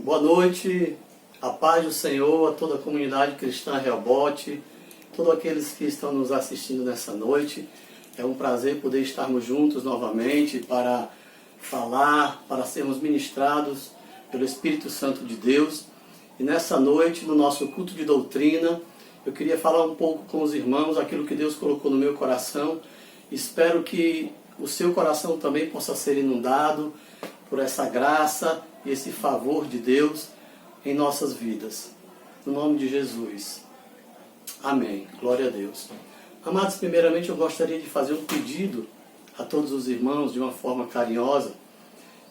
Boa noite, a paz do Senhor, a toda a comunidade cristã Rehobote, todos aqueles que estão nos assistindo nessa noite. É um prazer poder estarmos juntos novamente para falar, para sermos ministrados pelo Espírito Santo de Deus. E nessa noite, no nosso culto de doutrina, eu queria falar um pouco com os irmãos aquilo que Deus colocou no meu coração. Espero que o seu coração também possa ser inundado por essa graça e esse favor de Deus em nossas vidas. No nome de Jesus. Amém. Glória a Deus. Amados, primeiramente eu gostaria de fazer um pedido a todos os irmãos de uma forma carinhosa.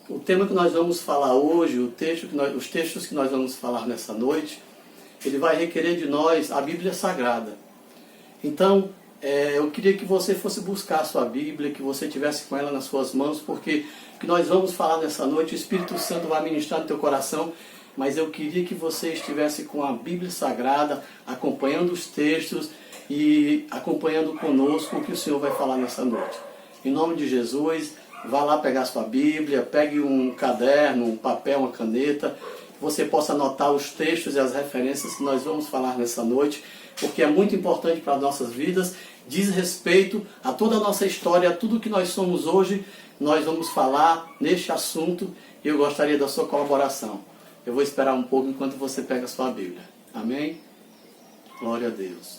O tema que nós vamos falar hoje, os textos que nós vamos falar nessa noite, ele vai requerer de nós a Bíblia Sagrada. Então, eu queria que você fosse buscar a sua Bíblia, que você tivesse com ela nas suas mãos, porque o que nós vamos falar nessa noite, o Espírito Santo vai ministrar no teu coração, mas eu queria que você estivesse com a Bíblia Sagrada, acompanhando os textos e acompanhando conosco o que o Senhor vai falar nessa noite. Em nome de Jesus, vá lá pegar a sua Bíblia, pegue um caderno, um papel, uma caneta, que você possa anotar os textos e as referências que nós vamos falar nessa noite, porque é muito importante para as nossas vidas, diz respeito a toda a nossa história, a tudo que nós somos hoje. Nós vamos falar neste assunto e eu gostaria da sua colaboração. Eu vou esperar um pouco enquanto você pega a sua Bíblia. Amém? Glória a Deus.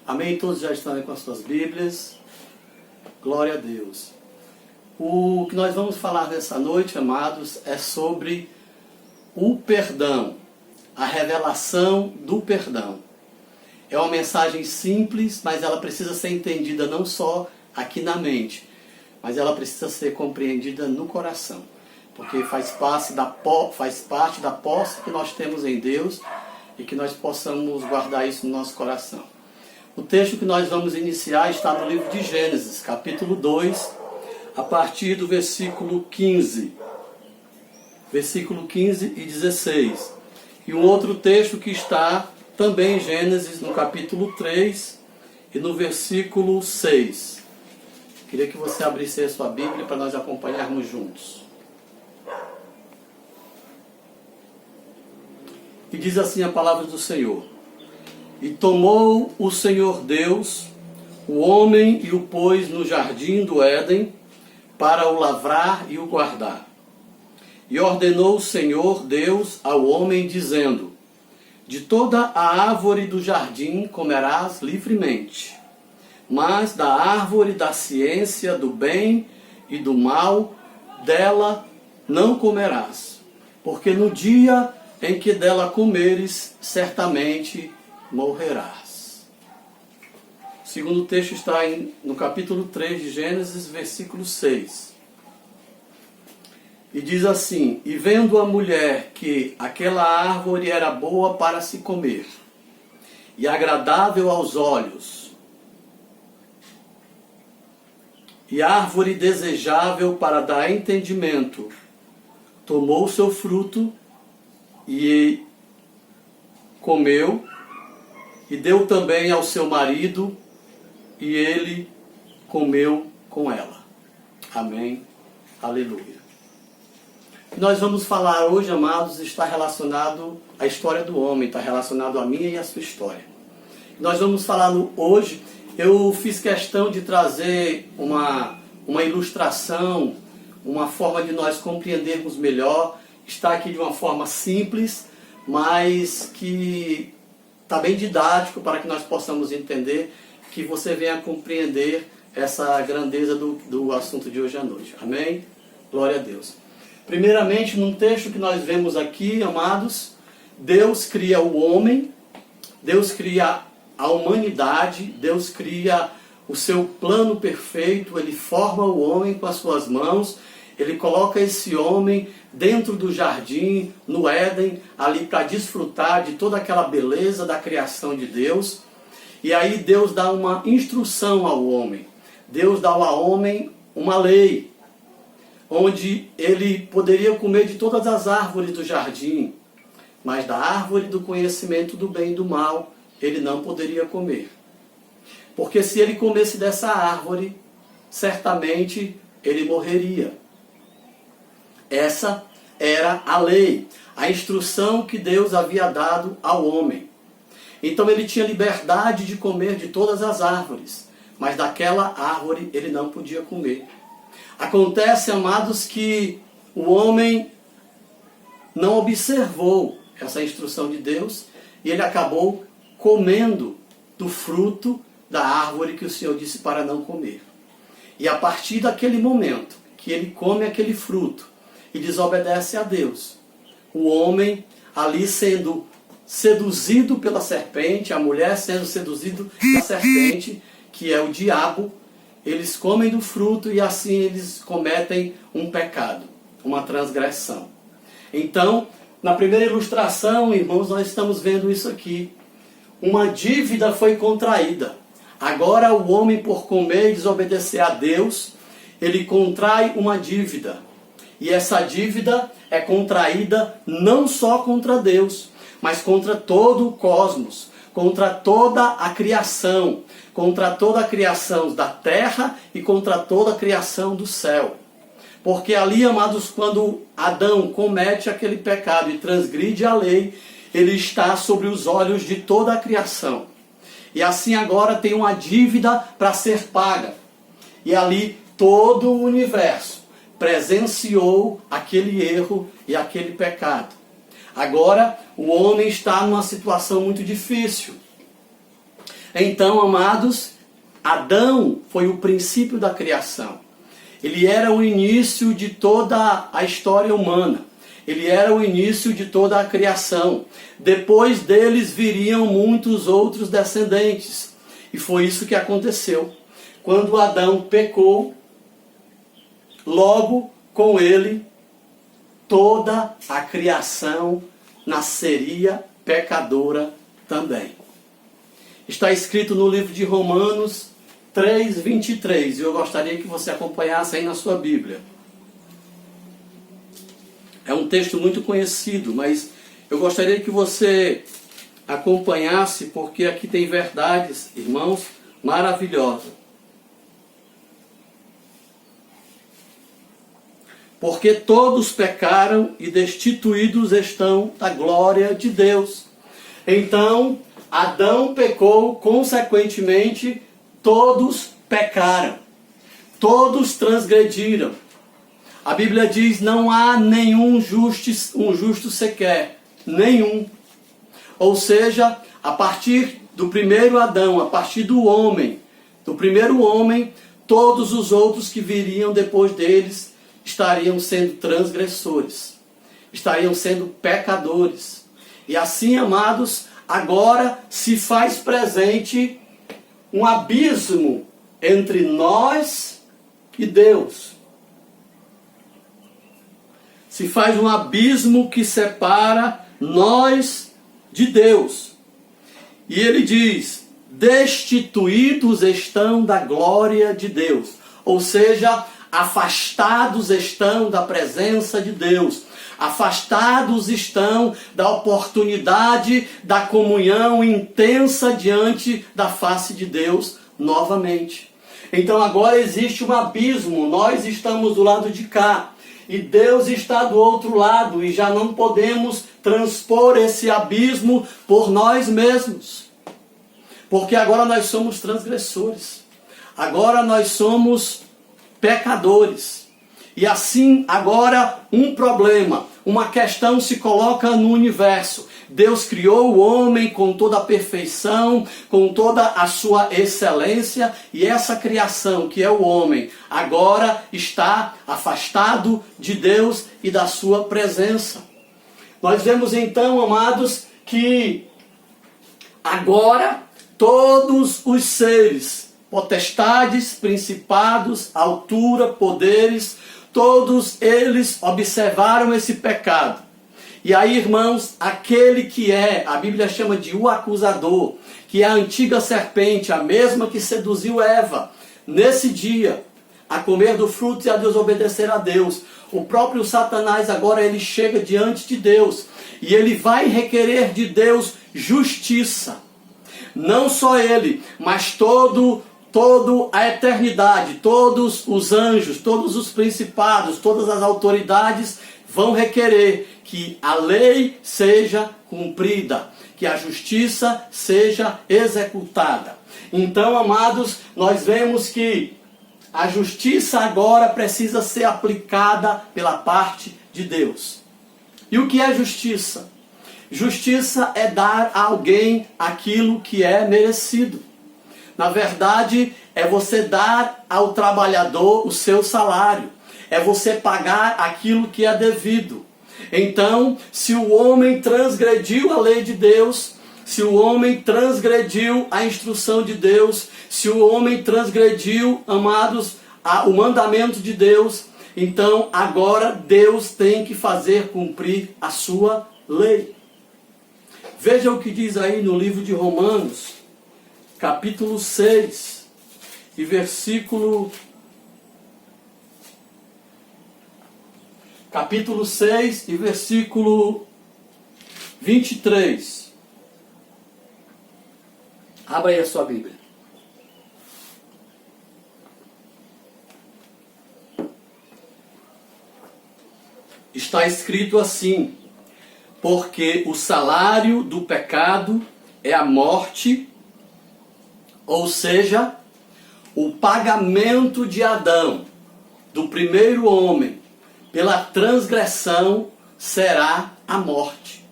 Amém? Todos já estão aí com as suas Bíblias. Glória a Deus. O que nós vamos falar nessa noite, amados, é sobre o perdão. A revelação do perdão. É uma mensagem simples, mas ela precisa ser entendida não só aqui na mente, mas ela precisa ser compreendida no coração. Porque faz parte da posse que nós temos em Deus e que nós possamos guardar isso no nosso coração. O texto que nós vamos iniciar está no livro de Gênesis, capítulo 2, a partir do versículo 15. Versículo 15 e 16. E um outro texto que está também em Gênesis, no capítulo 3 e no versículo 6. Queria que você abrisse a sua Bíblia para nós acompanharmos juntos. E diz assim a palavra do Senhor. E tomou o Senhor Deus o homem e o pôs no jardim do Éden para o lavrar e o guardar. E ordenou o Senhor Deus ao homem, dizendo: de toda a árvore do jardim comerás livremente, mas da árvore da ciência do bem e do mal, dela não comerás, porque no dia em que dela comeres, certamente morrerás. O segundo texto está no capítulo 3 de Gênesis, versículo 6. E diz assim: e vendo a mulher que aquela árvore era boa para se comer, e agradável aos olhos, e árvore desejável para dar entendimento, tomou o seu fruto e comeu, e deu também ao seu marido, e ele comeu com ela. Amém. Aleluia. Nós vamos falar hoje, amados, está relacionado à história do homem, está relacionado à minha e à sua história. Nós vamos falar hoje, eu fiz questão de trazer uma ilustração, uma forma de nós compreendermos melhor. Está aqui de uma forma simples, mas que está bem didático para que nós possamos entender, que você venha compreender essa grandeza do assunto de hoje à noite. Amém? Glória a Deus. Primeiramente, num texto que nós vemos aqui, amados, Deus cria o homem, Deus cria a humanidade, Deus cria o seu plano perfeito, Ele forma o homem com as suas mãos, Ele coloca esse homem dentro do jardim, no Éden, ali para desfrutar de toda aquela beleza da criação de Deus. E aí Deus dá uma instrução ao homem. Deus dá ao homem uma lei. onde ele poderia comer de todas as árvores do jardim, mas da árvore do conhecimento do bem e do mal ele não poderia comer. Porque se ele comesse dessa árvore, certamente ele morreria. Essa era a lei, a instrução que Deus havia dado ao homem. Então ele tinha liberdade de comer de todas as árvores, mas daquela árvore ele não podia comer. Acontece, amados, que o homem não observou essa instrução de Deus e ele acabou comendo do fruto da árvore que o Senhor disse para não comer. E a partir daquele momento que ele come aquele fruto e desobedece a Deus, o homem ali sendo seduzido pela serpente, a mulher sendo seduzida pela serpente, que é o diabo, eles comem do fruto e assim eles cometem um pecado, uma transgressão. Então, na primeira ilustração, irmãos, nós estamos vendo isso aqui. Uma dívida foi contraída. Agora o homem, por comer e desobedecer a Deus, ele contrai uma dívida. E essa dívida é contraída não só contra Deus, mas contra todo o cosmos, contra toda a criação, contra toda a criação da terra e contra toda a criação do céu. Porque ali, amados, quando Adão comete aquele pecado e transgride a lei, ele está sobre os olhos de toda a criação. E assim agora tem uma dívida para ser paga. E ali todo o universo presenciou aquele erro e aquele pecado. Agora o homem está numa situação muito difícil. Então, amados, Adão foi o princípio da criação. Ele era o início de toda a história humana. Ele era o início de toda a criação. Depois deles viriam muitos outros descendentes. E foi isso que aconteceu. Quando Adão pecou, logo com ele, toda a criação nasceria pecadora também. Está escrito no livro de Romanos 3:23, e eu gostaria que você acompanhasse aí na sua Bíblia. É um texto muito conhecido, mas eu gostaria que você acompanhasse, porque aqui tem verdades, irmãos, maravilhosas. Porque todos pecaram e destituídos estão da glória de Deus. Então, Adão pecou, consequentemente, todos pecaram. Todos transgrediram. A Bíblia diz, não há nenhum justo sequer. Nenhum. Ou seja, a partir do primeiro Adão, a partir do primeiro homem, todos os outros que viriam depois deles estariam sendo transgressores, estariam sendo pecadores. E assim, amados, agora se faz presente um abismo entre nós e Deus. Se faz um abismo que separa nós de Deus. E ele diz, destituídos estão da glória de Deus. Ou seja, afastados estão da presença de Deus. Afastados estão da oportunidade da comunhão intensa diante da face de Deus novamente. Então agora existe um abismo, nós estamos do lado de cá e Deus está do outro lado e já não podemos transpor esse abismo por nós mesmos. Porque agora nós somos transgressores. Agora nós somos pecadores. E assim, agora, um problema, uma questão se coloca no universo. Deus criou o homem com toda a perfeição, com toda a sua excelência, e essa criação, que é o homem, agora está afastado de Deus e da sua presença. Nós vemos então, amados, que agora todos os seres, potestades, principados, altura, poderes, todos eles observaram esse pecado. E aí, irmãos, aquele que é, a Bíblia chama de o acusador, que é a antiga serpente, a mesma que seduziu Eva, nesse dia, a comer do fruto e a desobedecer a Deus. O próprio Satanás agora ele chega diante de Deus e ele vai requerer de Deus justiça. Não só ele, mas toda a eternidade, todos os anjos, todos os principados, todas as autoridades vão requerer que a lei seja cumprida, que a justiça seja executada. Então, amados, nós vemos que a justiça agora precisa ser aplicada pela parte de Deus. E o que é justiça? Justiça é dar a alguém aquilo que é merecido. Na verdade, é você dar ao trabalhador o seu salário. É você pagar aquilo que é devido. Então, se o homem transgrediu a lei de Deus, se o homem transgrediu a instrução de Deus, se o homem transgrediu, amados, o mandamento de Deus, então agora Deus tem que fazer cumprir a sua lei. Veja o que diz aí no livro de Romanos, capítulo 6, e versículo... Capítulo 6 e versículo 23. Abra aí a sua Bíblia. Está escrito assim: porque o salário do pecado é a morte, ou seja, o pagamento de Adão, do primeiro homem, pela transgressão será a morte.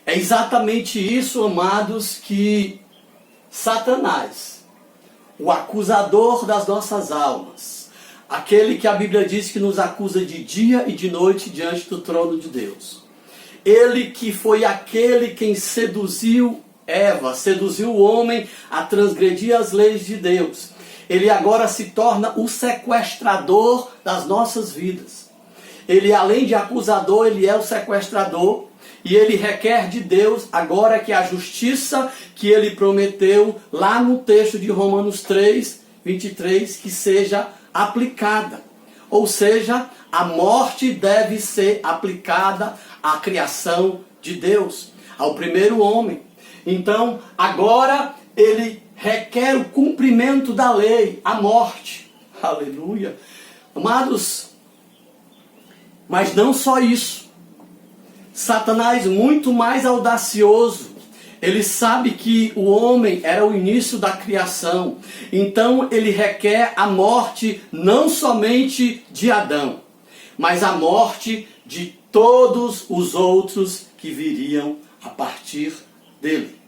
É exatamente isso, amados, que Satanás, o acusador das nossas almas, aquele que a Bíblia diz que nos acusa de dia e de noite diante do trono de Deus, ele que foi aquele quem seduziu Eva, seduziu o homem a transgredir as leis de Deus, ele agora se torna o sequestrador das nossas vidas. Ele, além de acusador, ele é o sequestrador. E ele requer de Deus agora que a justiça que ele prometeu lá no texto de Romanos 3, 23, que seja aplicada. Ou seja, a morte deve ser aplicada à criação de Deus, ao primeiro homem. Então, agora ele requer o cumprimento da lei, a morte. Aleluia. Amados, mas não só isso. Satanás, muito mais audacioso, ele sabe que o homem era o início da criação. Então ele requer a morte não somente de Adão, mas a morte de todos os outros que viriam a partir dele.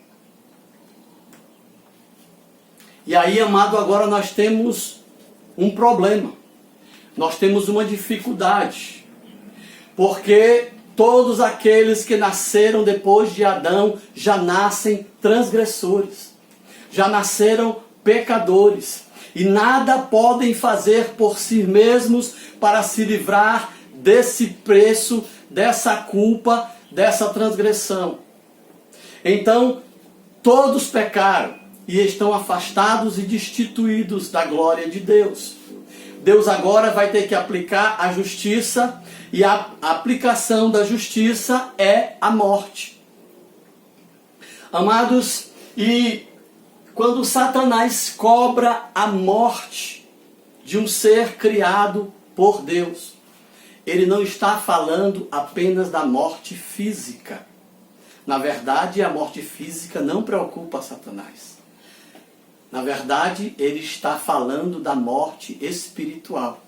E aí, amado, agora nós temos um problema. Nós temos uma dificuldade. Porque todos aqueles que nasceram depois de Adão já nascem transgressores. Já nasceram pecadores. E nada podem fazer por si mesmos para se livrar desse preço, dessa culpa, dessa transgressão. Então, todos pecaram e estão afastados e destituídos da glória de Deus. Deus agora vai ter que aplicar a justiça, e a aplicação da justiça é a morte. Amados, e quando Satanás cobra a morte de um ser criado por Deus, ele não está falando apenas da morte física. Na verdade, a morte física não preocupa Satanás. Na verdade, ele está falando da morte espiritual.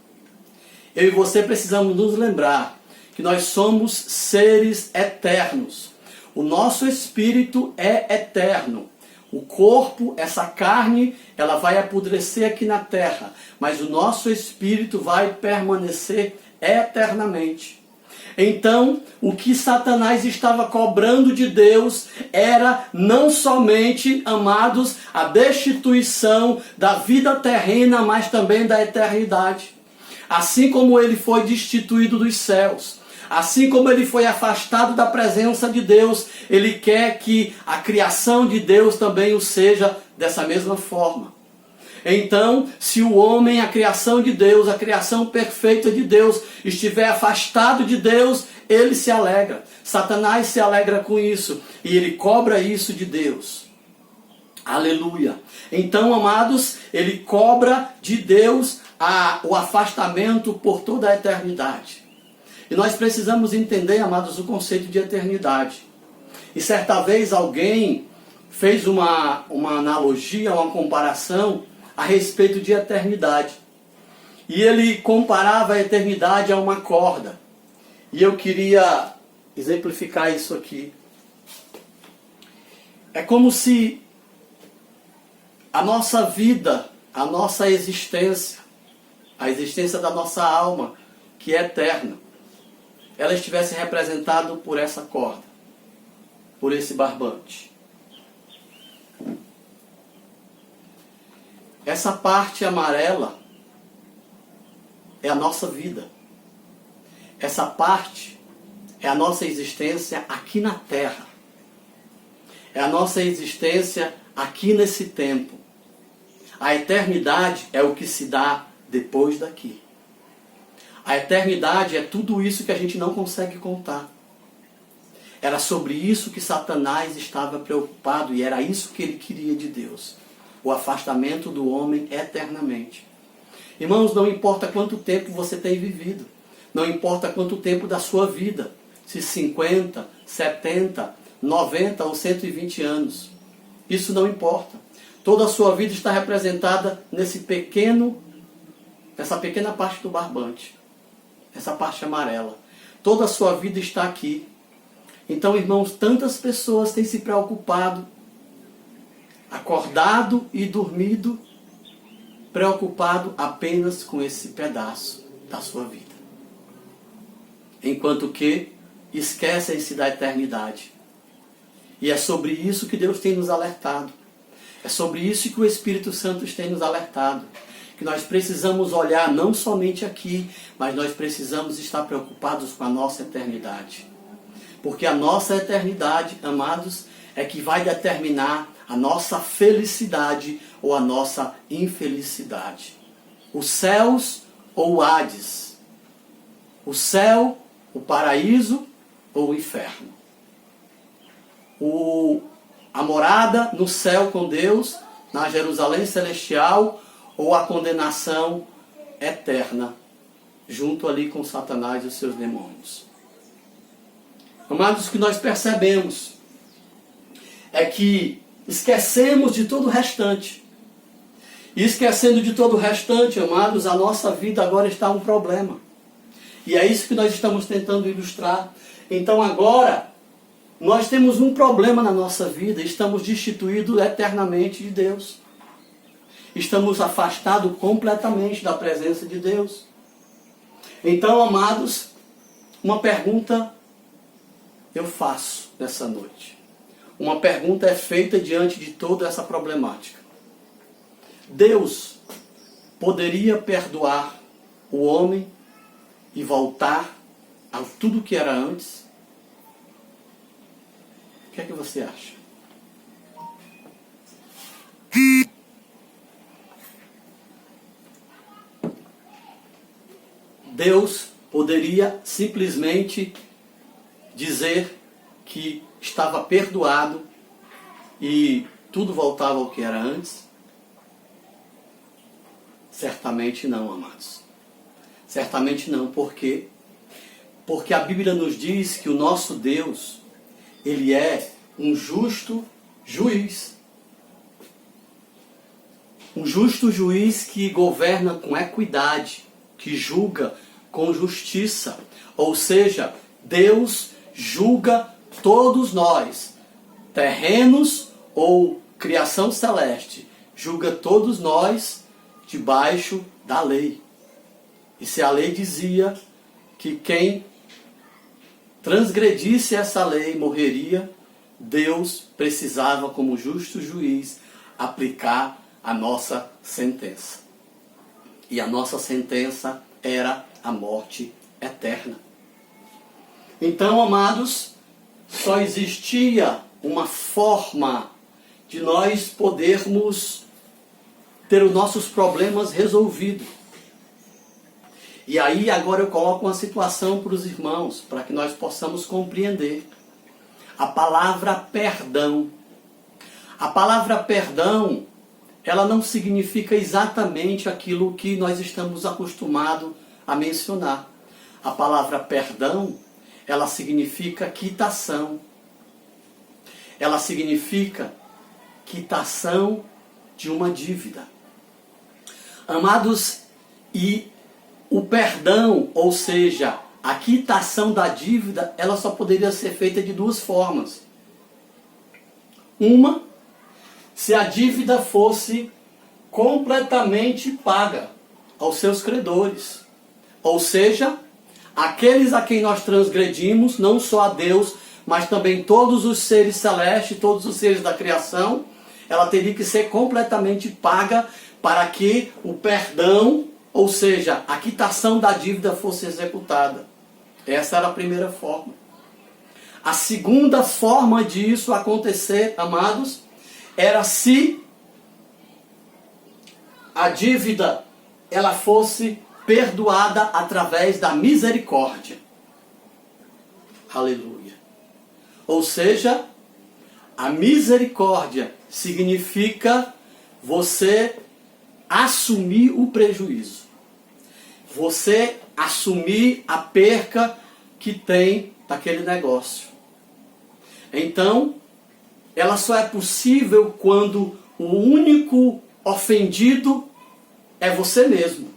Eu e você precisamos nos lembrar que nós somos seres eternos. O nosso espírito é eterno. O corpo, essa carne, ela vai apodrecer aqui na terra, mas o nosso espírito vai permanecer eternamente. Então, o que Satanás estava cobrando de Deus era não somente, amados, a destituição da vida terrena, mas também da eternidade. Assim como ele foi destituído dos céus, assim como ele foi afastado da presença de Deus, ele quer que a criação de Deus também o seja dessa mesma forma. Então, se o homem, a criação de Deus, a criação perfeita de Deus, estiver afastado de Deus, ele se alegra. Satanás se alegra com isso e ele cobra isso de Deus. Aleluia. Então, amados, ele cobra de Deus o afastamento por toda a eternidade. E nós precisamos entender, amados, o conceito de eternidade. E certa vez alguém fez uma analogia, uma comparação a respeito de eternidade. E ele comparava a eternidade a uma corda. E eu queria exemplificar isso aqui. É como se a nossa vida, a nossa existência, a existência da nossa alma, que é eterna, ela estivesse representada por essa corda, por esse barbante. Essa parte amarela é a nossa vida. Essa parte é a nossa existência aqui na Terra. É a nossa existência aqui nesse tempo. A eternidade é o que se dá depois daqui. A eternidade é tudo isso que a gente não consegue contar. Era sobre isso que Satanás estava preocupado e era isso que ele queria de Deus. O afastamento do homem eternamente. Irmãos, não importa quanto tempo você tem vivido. Não importa quanto tempo da sua vida. Se 50, 70, 90 ou 120 anos. Isso não importa. Toda a sua vida está representada nessa pequena parte do barbante. Essa parte amarela. Toda a sua vida está aqui. Então, irmãos, tantas pessoas têm se preocupado, acordado e dormido, preocupado apenas com esse pedaço da sua vida. Enquanto que esquecem-se da eternidade. E é sobre isso que Deus tem nos alertado. É sobre isso que o Espírito Santo tem nos alertado. Que nós precisamos olhar não somente aqui, mas nós precisamos estar preocupados com a nossa eternidade. Porque a nossa eternidade, amados, é que vai determinar a nossa felicidade ou a nossa infelicidade. Os céus ou o Hades. O céu, o paraíso ou o inferno. A morada no céu com Deus, na Jerusalém celestial, ou a condenação eterna, junto ali com Satanás e os seus demônios. Amados, o que nós percebemos é que esquecemos de todo o restante. E esquecendo de todo o restante, amados, a nossa vida agora está um problema. E é isso que nós estamos tentando ilustrar. Então agora, nós temos um problema na nossa vida, estamos destituídos eternamente de Deus. Estamos afastados completamente da presença de Deus. Então, amados, uma pergunta eu faço nessa noite. Uma pergunta é feita diante de toda essa problemática. Deus poderia perdoar o homem e voltar a tudo que era antes? O que é que você acha? Deus poderia simplesmente dizer que estava perdoado e tudo voltava ao que era antes? Certamente não, amados. Certamente não. Por quê? Porque a Bíblia nos diz que o nosso Deus, Ele é um justo juiz. Um justo juiz que governa com equidade, que julga com justiça. Ou seja, Deus julga todos nós, terrenos ou criação celeste, julga todos nós debaixo da lei. E se a lei dizia que quem transgredisse essa lei morreria, Deus precisava, como justo juiz, aplicar a nossa sentença. E a nossa sentença era a morte eterna. Então, amados, só existia uma forma de nós podermos ter os nossos problemas resolvidos. E aí agora eu coloco uma situação para os irmãos, para que nós possamos compreender. A palavra perdão. A palavra perdão, ela não significa exatamente aquilo que nós estamos acostumados a mencionar. A palavra perdão, ela significa quitação. Ela significa quitação de uma dívida. Amados, e o perdão, ou seja, a quitação da dívida, ela só poderia ser feita de duas formas. Uma, se a dívida fosse completamente paga aos seus credores. Ou seja, aqueles a quem nós transgredimos, não só a Deus, mas também todos os seres celestes, todos os seres da criação, ela teria que ser completamente paga para que o perdão, ou seja, a quitação da dívida fosse executada. Essa era a primeira forma. A segunda forma de isso acontecer, amados, era se a dívida ela fosse perdoada através da misericórdia. Aleluia. Ou seja, a misericórdia significa você assumir o prejuízo. Você assumir a perca que tem daquele negócio. Então, ela só é possível quando o único ofendido é você mesmo.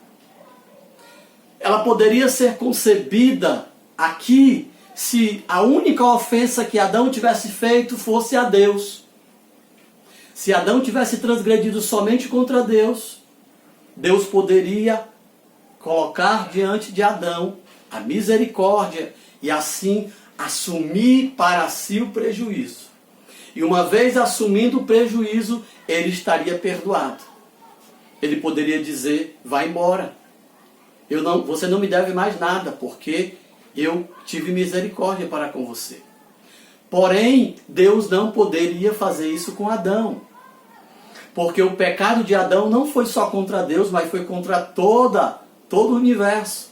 Ela poderia ser concebida aqui se a única ofensa que Adão tivesse feito fosse a Deus. Se Adão tivesse transgredido somente contra Deus, Deus poderia colocar diante de Adão a misericórdia e assim assumir para si o prejuízo. E uma vez assumindo o prejuízo, ele estaria perdoado. Ele poderia dizer, vai embora. Você não me deve mais nada, porque eu tive misericórdia para com você. Porém, Deus não poderia fazer isso com Adão. Porque o pecado de Adão não foi só contra Deus, mas foi contra todo o universo.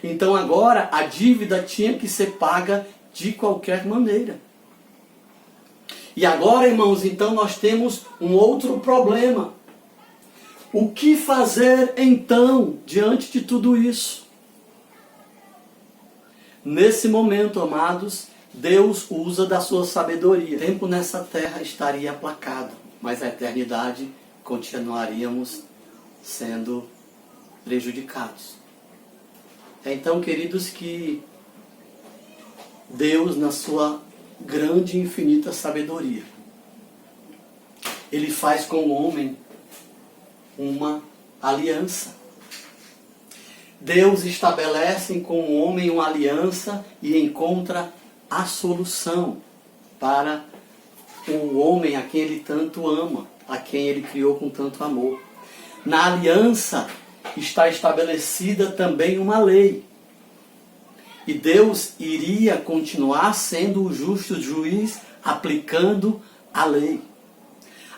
Então agora a dívida tinha que ser paga de qualquer maneira. E agora, irmãos, então nós temos um outro problema. O que fazer então diante de tudo isso? Nesse momento, amados, Deus usa da sua sabedoria. O tempo nessa terra estaria aplacado, mas a eternidade continuaríamos sendo prejudicados. Então, queridos, que Deus, na sua grande e infinita sabedoria, Ele faz com o homem uma aliança. Deus estabelece com o homem uma aliança e encontra a solução para o homem a quem Ele tanto ama, a quem Ele criou com tanto amor. Na aliança está estabelecida também uma lei. E Deus iria continuar sendo o justo juiz aplicando a lei.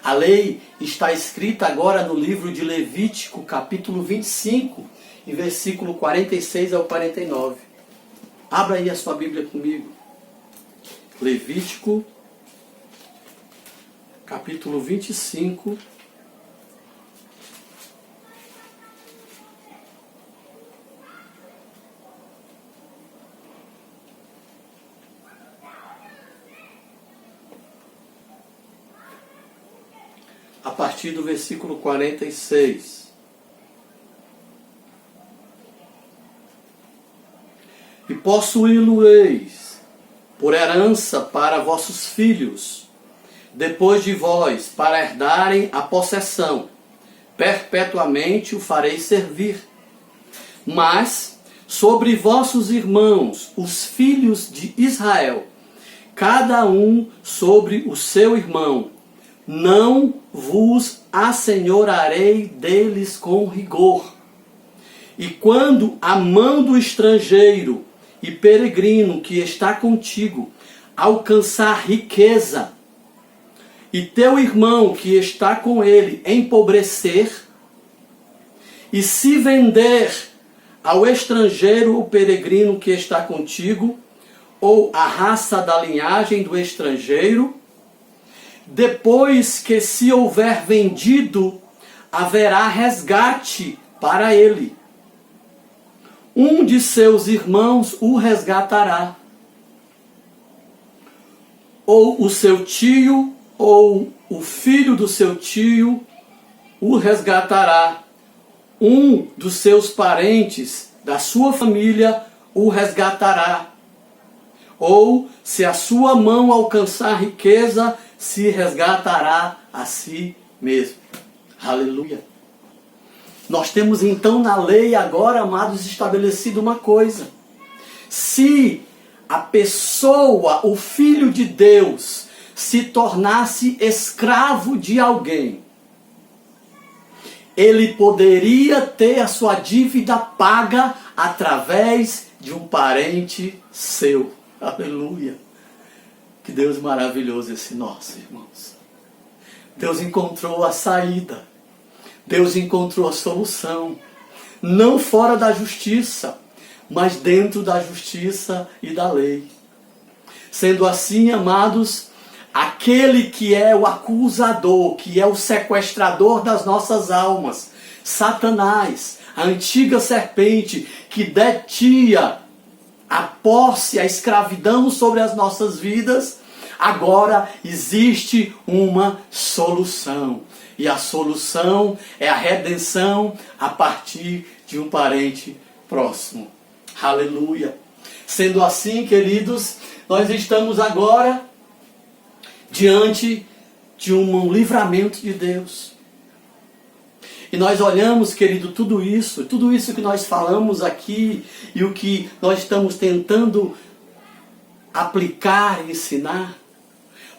A lei está escrita agora no livro de Levítico, capítulo 25, e versículo 46 ao 49. Abra aí a sua Bíblia comigo. Levítico, capítulo 25. A partir do versículo 46. E possuí-lo-eis por herança para vossos filhos, depois de vós, para herdarem a possessão. Perpetuamente o fareis servir. Mas sobre vossos irmãos, os filhos de Israel, cada um sobre o seu irmão, não vos assenhorarei deles com rigor. E quando a mão do estrangeiro e peregrino que está contigo alcançar riqueza, e teu irmão que está com ele empobrecer, e se vender ao estrangeiro ou peregrino que está contigo, ou a raça da linhagem do estrangeiro, depois que se houver vendido, haverá resgate para ele. Um de seus irmãos o resgatará. Ou o seu tio, ou o filho do seu tio o resgatará. Um dos seus parentes, da sua família, o resgatará. Ou, se a sua mão alcançar riqueza, se resgatará a si mesmo. Aleluia. Nós temos então na lei agora, amados, estabelecido uma coisa. Se a pessoa, o Filho de Deus, se tornasse escravo de alguém, ele poderia ter a sua dívida paga através de um parente seu. Aleluia. Que Deus maravilhoso esse nosso, irmãos. Deus encontrou a saída. Deus encontrou a solução. Não fora da justiça, mas dentro da justiça e da lei. Sendo assim, amados, aquele que é o acusador, que é o sequestrador das nossas almas, Satanás, a antiga serpente que detinha a posse, a escravidão sobre as nossas vidas, agora existe uma solução. E a solução é a redenção a partir de um parente próximo. Aleluia. Sendo assim, queridos, nós estamos agora diante de um livramento de Deus. E nós olhamos, querido, tudo isso que nós falamos aqui e o que nós estamos tentando aplicar e ensinar.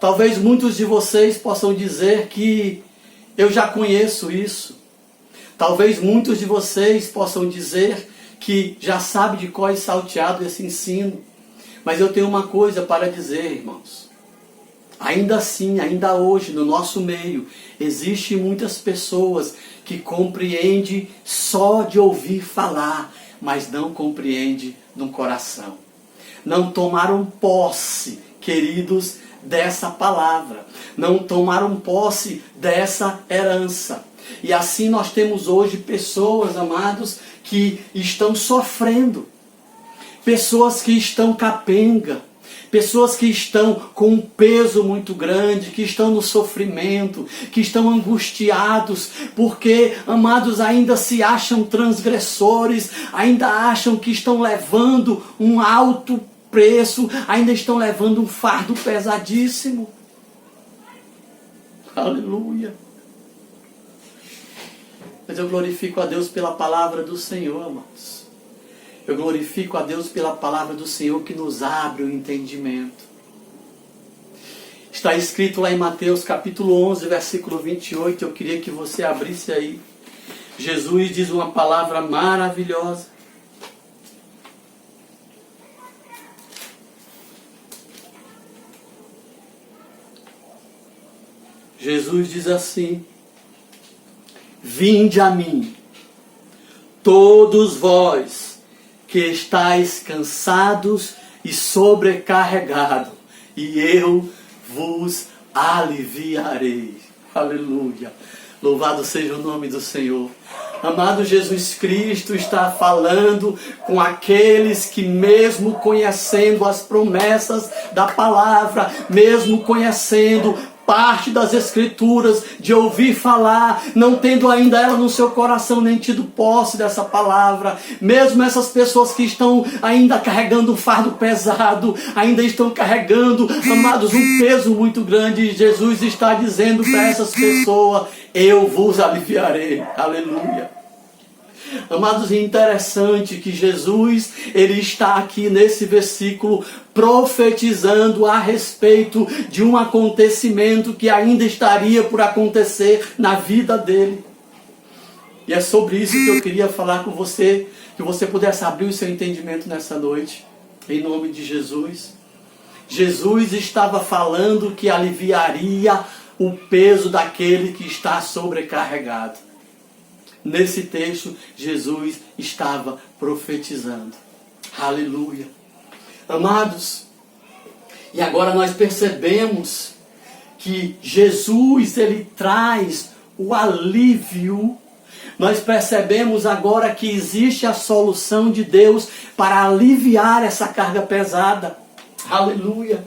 Talvez muitos de vocês possam dizer que eu já conheço isso. Talvez muitos de vocês possam dizer que já sabe de cor e salteado esse ensino. Mas eu tenho uma coisa para dizer, irmãos. Ainda assim, ainda hoje, no nosso meio, existem muitas pessoas que compreendem só de ouvir falar, mas não compreendem no coração. Não tomaram posse, queridos, dessa palavra. Não tomaram posse dessa herança. E assim nós temos hoje pessoas, amados, que estão sofrendo. Pessoas que estão capenga. Pessoas que estão com um peso muito grande, que estão no sofrimento, que estão angustiados, porque, amados, ainda se acham transgressores, ainda acham que estão levando um alto preço, ainda estão levando um fardo pesadíssimo. Aleluia. Mas eu glorifico a Deus pela palavra do Senhor, amados. Eu glorifico a Deus pela palavra do Senhor que nos abre o entendimento. Está escrito lá em Mateus capítulo 11, versículo 28. Eu queria que você abrisse aí. Jesus diz uma palavra maravilhosa. Jesus diz assim: vinde a mim, todos vós que estáis cansados e sobrecarregados, e eu vos aliviarei. Aleluia. Louvado seja o nome do Senhor. Amado, Jesus Cristo está falando com aqueles que, mesmo conhecendo as promessas da palavra, mesmo conhecendo parte das Escrituras, de ouvir falar, não tendo ainda ela no seu coração, nem tido posse dessa palavra, mesmo essas pessoas que estão ainda carregando um fardo pesado, ainda estão carregando, amados, um peso muito grande, Jesus está dizendo para essas pessoas: eu vos aliviarei. Aleluia. Amados, é interessante que Jesus, ele está aqui nesse versículo profetizando a respeito de um acontecimento que ainda estaria por acontecer na vida dele. E é sobre isso que eu queria falar com você, que você pudesse abrir o seu entendimento nessa noite, em nome de Jesus. Jesus estava falando que aliviaria o peso daquele que está sobrecarregado. nesse texto, Jesus estava profetizando. Aleluia. Amados, e agora nós percebemos que Jesus, ele traz o alívio. Nós percebemos agora que existe a solução de Deus para aliviar essa carga pesada. Aleluia.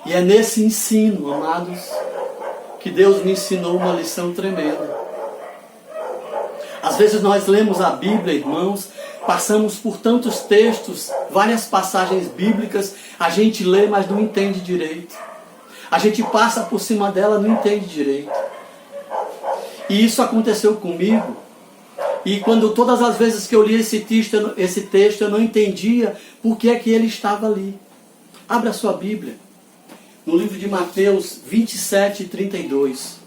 E é nesse ensino, amados, que Deus me ensinou uma lição tremenda. Às vezes nós lemos a Bíblia, irmãos, passamos por tantos textos, várias passagens bíblicas, a gente lê, mas não entende direito. A gente passa por cima dela, não entende direito. E isso aconteceu comigo. E todas as vezes que eu li esse texto, eu não entendia por que é que ele estava ali. Abra a sua Bíblia. No livro de Mateus 27, 32.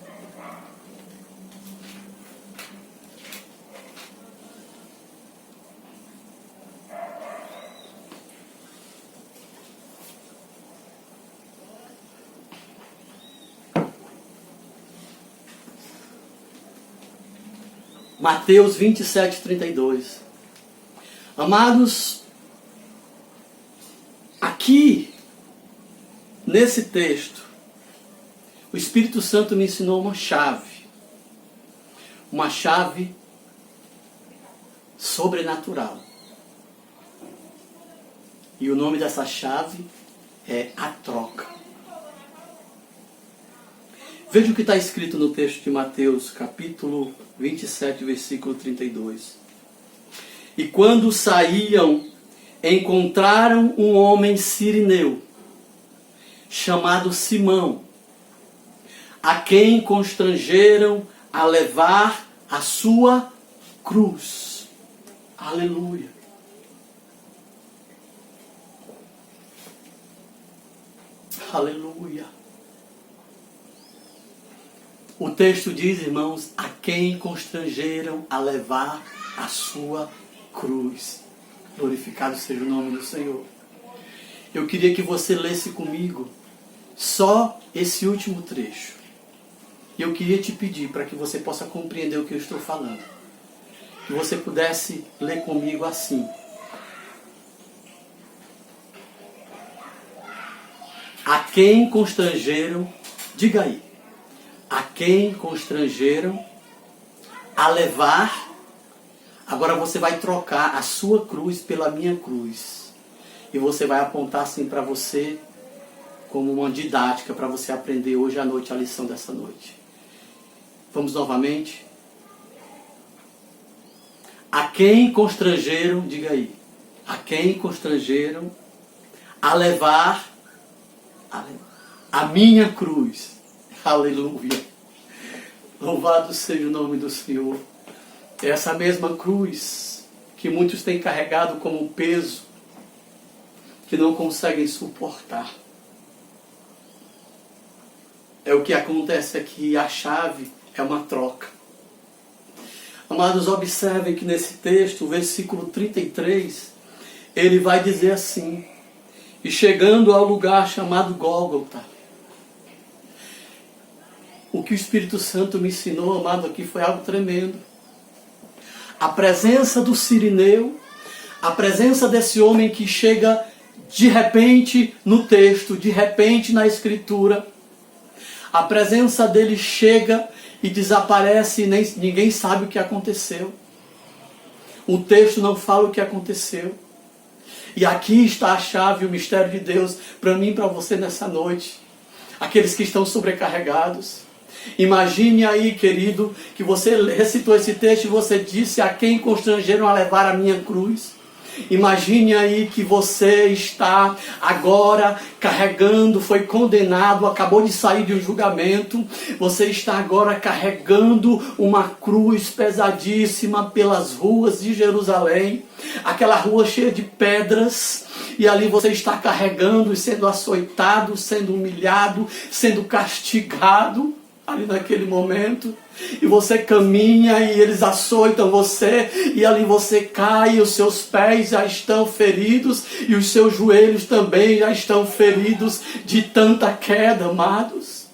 Mateus 27, 32. Amados, aqui, nesse texto, o Espírito Santo me ensinou uma chave sobrenatural. E o nome dessa chave é a troca. Veja o que está escrito no texto de Mateus, capítulo 27, versículo 32. E quando saíam, encontraram um homem sirineu, chamado Simão, a quem constrangeram a levar a sua cruz. Aleluia. Aleluia. O texto diz, irmãos, a quem constrangeram a levar a sua cruz. Glorificado seja o nome do Senhor. Eu queria que você lesse comigo só esse último trecho. E eu queria te pedir para que você possa compreender o que eu estou falando. Que você pudesse ler comigo assim. A quem constrangeram, diga aí. A quem constrangeram a levar. Agora você vai trocar a sua cruz pela minha cruz. E você vai apontar assim para você, como uma didática, para você aprender hoje à noite a lição dessa noite. Vamos novamente. A quem constrangeram, diga aí. A quem constrangeram a levar a minha cruz. Aleluia. Louvado seja o nome do Senhor. É essa mesma cruz que muitos têm carregado como um peso que não conseguem suportar. É o que acontece aqui. A chave é uma troca. Amados, observem que nesse texto, o versículo 33, ele vai dizer assim: e chegando ao lugar chamado Gólgota. O que o Espírito Santo me ensinou, amado, aqui foi algo tremendo. A presença do sirineu, a presença desse homem que chega de repente no texto, de repente na Escritura. A presença dele chega e desaparece e ninguém sabe o que aconteceu. O texto não fala o que aconteceu. E aqui está a chave, o mistério de Deus para mim e para você nessa noite. Aqueles que estão sobrecarregados. Imagine aí, querido, que você recitou esse texto e você disse: a quem constrangeram a levar a minha cruz. Imagine aí que você está agora carregando, foi condenado, acabou de sair de um julgamento. Você está agora carregando uma cruz pesadíssima pelas ruas de Jerusalém. Aquela rua cheia de pedras. E ali você está carregando e sendo açoitado, sendo humilhado, sendo castigado. Ali naquele momento, e você caminha e eles açoitam você, e ali você cai, e os seus pés já estão feridos, e os seus joelhos também já estão feridos de tanta queda, amados.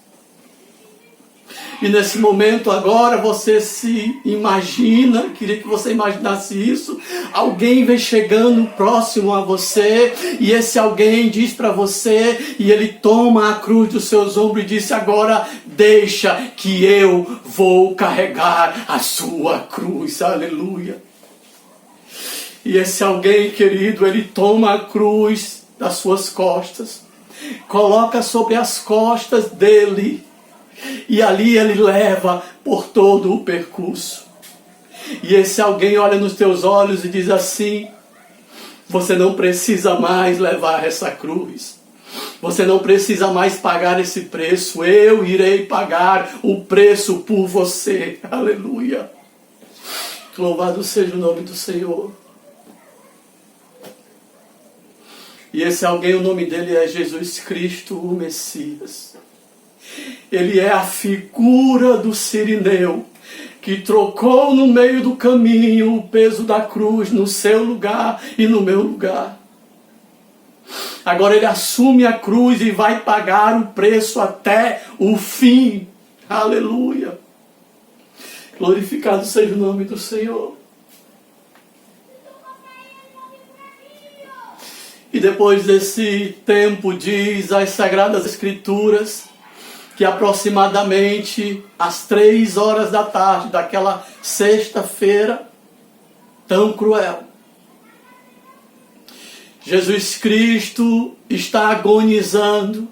E nesse momento agora você se imagina, queria que você imaginasse isso, alguém vem chegando próximo a você e esse alguém diz para você e ele toma a cruz dos seus ombros e disse: agora deixa que eu vou carregar a sua cruz. Aleluia. E esse alguém, querido, ele toma a cruz das suas costas, coloca sobre as costas dele e ali ele leva por todo o percurso. E esse alguém olha nos teus olhos e diz assim: você não precisa mais levar essa cruz, você não precisa mais pagar esse preço, eu irei pagar o preço por você. Aleluia. Louvado seja o nome do Senhor. E esse alguém, o nome dele é Jesus Cristo, o Messias. Ele é a figura do sirineu, que trocou no meio do caminho o peso da cruz no seu lugar e no meu lugar. Agora ele assume a cruz e vai pagar o preço até o fim. Aleluia. Glorificado seja o nome do Senhor. E depois desse tempo, diz as Sagradas Escrituras, que aproximadamente às 3 horas da tarde daquela sexta-feira tão cruel, Jesus Cristo está agonizando.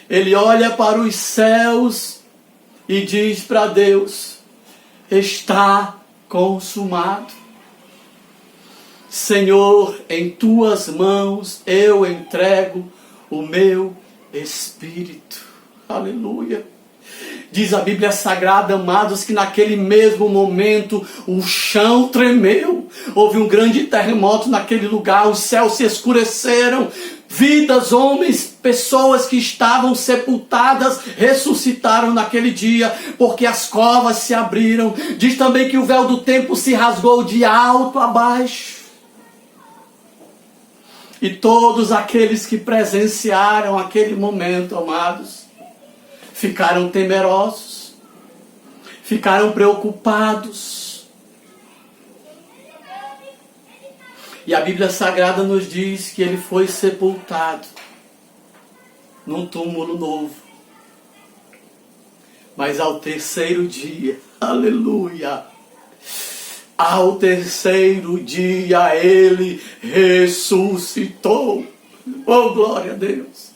Ele olha para os céus e diz para Deus: está consumado. Senhor, em tuas mãos eu entrego o meu espírito. Aleluia. Diz a Bíblia Sagrada, amados, que naquele mesmo momento o chão tremeu. Houve um grande terremoto naquele lugar, os céus se escureceram. Vidas, homens, pessoas que estavam sepultadas ressuscitaram naquele dia, porque as covas se abriram. Diz também que o véu do templo se rasgou de alto a baixo. E todos aqueles que presenciaram aquele momento, amados, ficaram temerosos, ficaram preocupados. E a Bíblia Sagrada nos diz que ele foi sepultado num túmulo novo. Mas ao terceiro dia, aleluia, ao terceiro dia ele ressuscitou. Oh, glória a Deus.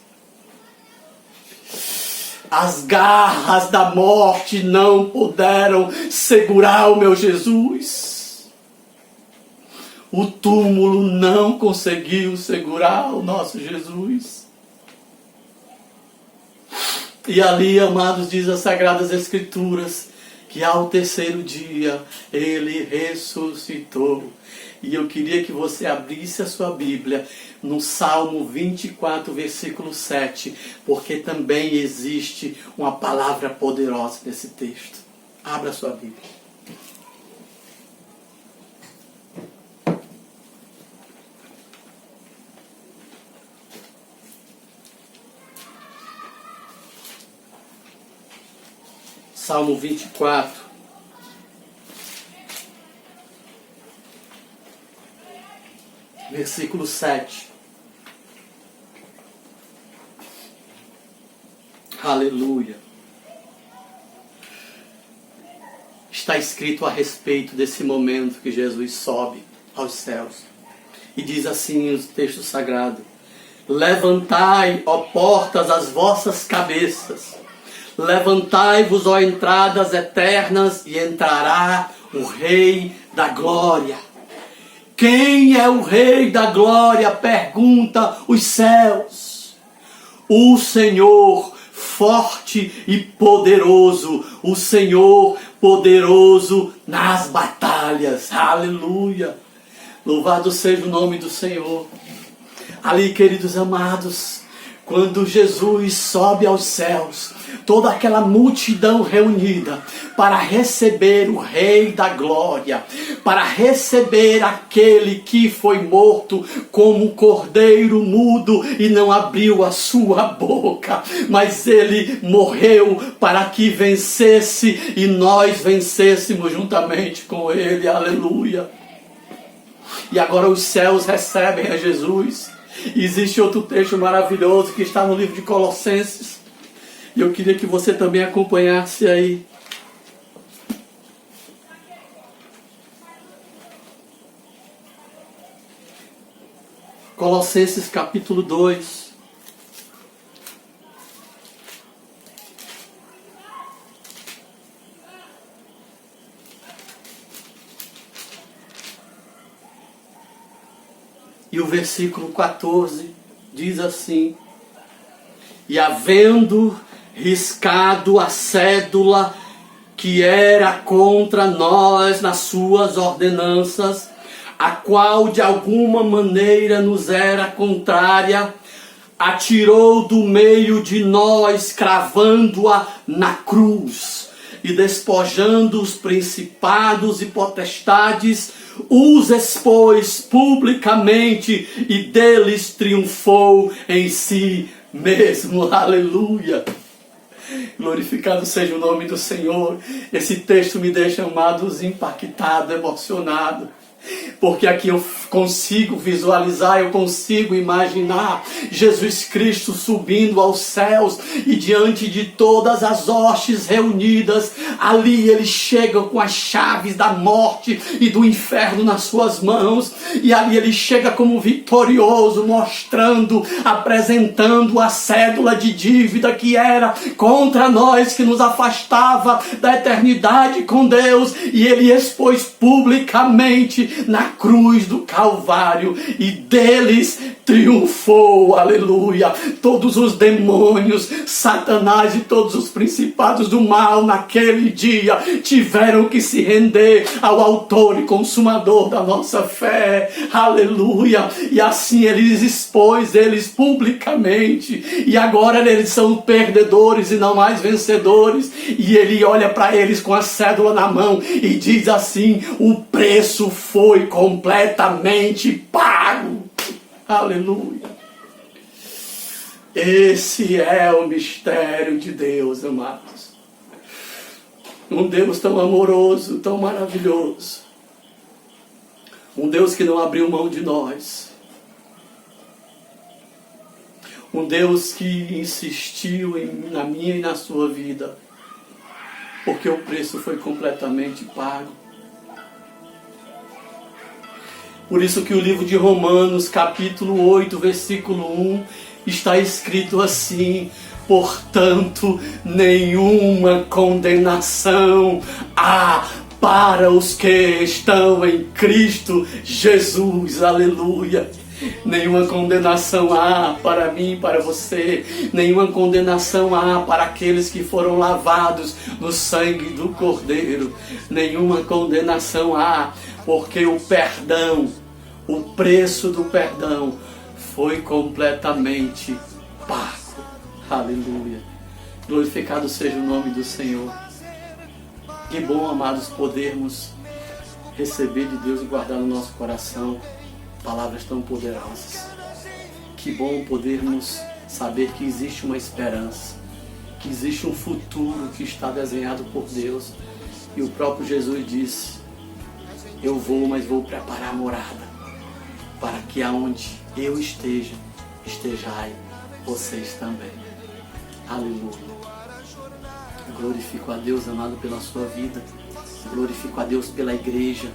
As garras da morte não puderam segurar o meu Jesus. O túmulo não conseguiu segurar o nosso Jesus. E ali, amados, diz as Sagradas Escrituras, que ao terceiro dia ele ressuscitou. E eu queria que você abrisse a sua Bíblia no Salmo 24, versículo 7, porque também existe uma palavra poderosa nesse texto. Abra a sua Bíblia. Salmo 24, versículo 7. Aleluia. Está escrito a respeito desse momento que Jesus sobe aos céus. E diz assim o texto sagrado: levantai, ó portas, as vossas cabeças. Levantai-vos, ó entradas eternas, e entrará o Rei da Glória. Quem é o Rei da Glória? Pergunta os céus. O Senhor forte e poderoso. O Senhor poderoso nas batalhas. Aleluia. Louvado seja o nome do Senhor. Ali, queridos amados, quando Jesus sobe aos céus, toda aquela multidão reunida para receber o Rei da Glória, para receber aquele que foi morto como um cordeiro mudo e não abriu a sua boca, mas ele morreu para que vencesse e nós vencêssemos juntamente com ele. Aleluia! E agora os céus recebem a Jesus. E existe outro texto maravilhoso que está no livro de Colossenses. E eu queria que você também acompanhasse aí. Colossenses capítulo 2. E o versículo 14 diz assim: e havendo riscado a cédula que era contra nós nas suas ordenanças, a qual de alguma maneira nos era contrária, atirou do meio de nós, cravando-a na cruz, e despojando os principados e potestades, os expôs publicamente e deles triunfou em si mesmo. Aleluia! Glorificado seja o nome do Senhor. Esse texto me deixa, amados, impactado, emocionado. Porque aqui eu consigo visualizar, eu consigo imaginar Jesus Cristo subindo aos céus e diante de todas as hostes reunidas, ali ele chega com as chaves da morte e do inferno nas suas mãos, e ali ele chega como vitorioso, mostrando, apresentando a cédula de dívida que era contra nós, que nos afastava da eternidade com Deus, e ele expôs publicamente na cruz do Calvário, e deles triunfou. Aleluia! Todos os demônios, Satanás e todos os principados do mal naquele dia tiveram que se render ao autor e consumador da nossa fé. Aleluia! E assim ele expôs eles publicamente, e agora eles são perdedores e não mais vencedores, e ele olha para eles com a cédula na mão e diz assim: o preço foi completamente pago. Aleluia! Esse é o mistério de Deus, amados. Um Deus tão amoroso, tão maravilhoso. Um Deus que não abriu mão de nós. Um Deus que insistiu na minha e na sua vida, porque o preço foi completamente pago. Por isso que o livro de Romanos, capítulo 8, versículo 1, está escrito assim: portanto, nenhuma condenação há para os que estão em Cristo Jesus. Aleluia! Nenhuma condenação há para mim, para você. Nenhuma condenação há para aqueles que foram lavados no sangue do Cordeiro. Nenhuma condenação há, porque o perdão, o preço do perdão foi completamente pago. Aleluia! Glorificado seja o nome do Senhor. Que bom, amados, podermos receber de Deus e guardar no nosso coração palavras tão poderosas. Que bom podermos saber que existe uma esperança, que existe um futuro que está desenhado por Deus. E o próprio Jesus disse: eu vou, mas vou preparar a morada, para que aonde eu esteja, estejai vocês também. Aleluia! Eu glorifico a Deus, amado, pela sua vida. Eu glorifico a Deus pela igreja.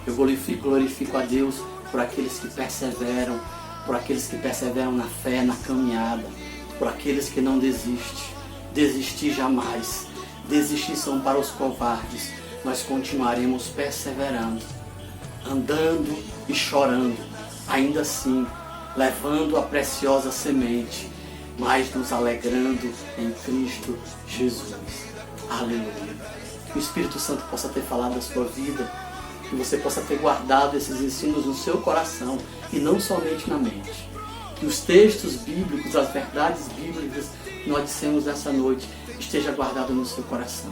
Eu glorifico a Deus por aqueles que perseveram, por aqueles que perseveram na fé, na caminhada, por aqueles que não desistem. Desistir jamais. Desistir são para os covardes. Nós continuaremos perseverando, andando e chorando, ainda assim levando a preciosa semente, mas nos alegrando em Cristo Jesus. Aleluia! Que o Espírito Santo possa ter falado da sua vida, que você possa ter guardado esses ensinos no seu coração e não somente na mente. Que os textos bíblicos, as verdades bíblicas que nós dissemos nessa noite, esteja guardado no seu coração.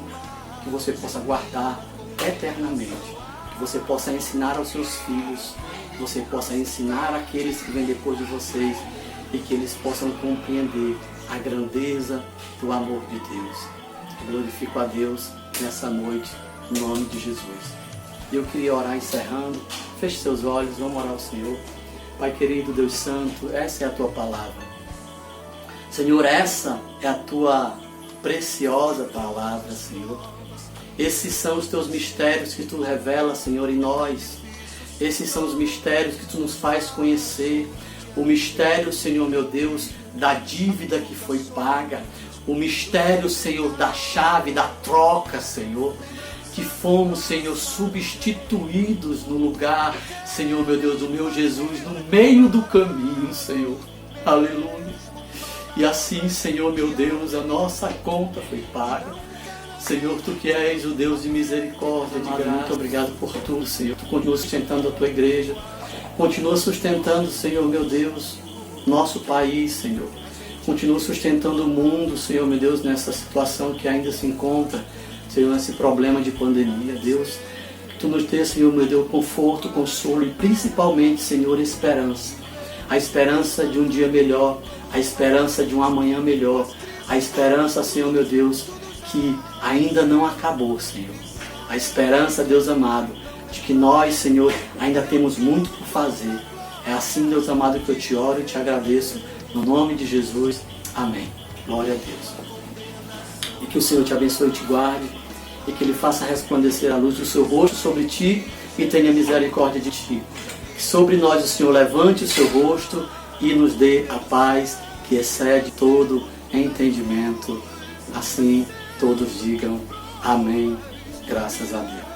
Que você possa guardar eternamente. Que você possa ensinar aos seus filhos. Que você possa ensinar àqueles que vêm depois de vocês. E que eles possam compreender a grandeza do amor de Deus. Eu glorifico a Deus nessa noite, em nome de Jesus. Eu queria orar encerrando. Feche seus olhos, vamos orar ao Senhor. Pai querido, Deus Santo, essa é a Tua palavra. Senhor, essa é a Tua preciosa palavra, Senhor. Esses são os Teus mistérios que Tu revelas, Senhor, em nós. Esses são os mistérios que Tu nos faz conhecer. O mistério, Senhor, meu Deus, da dívida que foi paga. O mistério, Senhor, da chave, da troca, Senhor. Que fomos, Senhor, substituídos no lugar, Senhor, meu Deus, do meu Jesus, no meio do caminho, Senhor. Aleluia. E assim, Senhor, meu Deus, a nossa conta foi paga. Senhor, Tu que és o Deus de misericórdia, de graça. Muito obrigado por tudo, Senhor. Tu continua sustentando a Tua igreja. Continua sustentando, Senhor, meu Deus, nosso país, Senhor. Continua sustentando o mundo, Senhor, meu Deus, nessa situação que ainda se encontra, Senhor, nesse problema de pandemia, Deus. Que Tu nos dê, Senhor, meu Deus, conforto, consolo e principalmente, Senhor, esperança. A esperança de um dia melhor, a esperança de um amanhã melhor, a esperança, Senhor, meu Deus, que ainda não acabou, Senhor. A esperança, Deus amado, de que nós, Senhor, ainda temos muito por fazer. É assim, Deus amado, que eu te oro e te agradeço. No nome de Jesus. Amém. Glória a Deus. E que o Senhor te abençoe e te guarde. E que Ele faça resplandecer a luz do seu rosto sobre ti e tenha misericórdia de ti. Que sobre nós o Senhor levante o seu rosto e nos dê a paz que excede todo entendimento. Assim todos digam amém. Graças a Deus.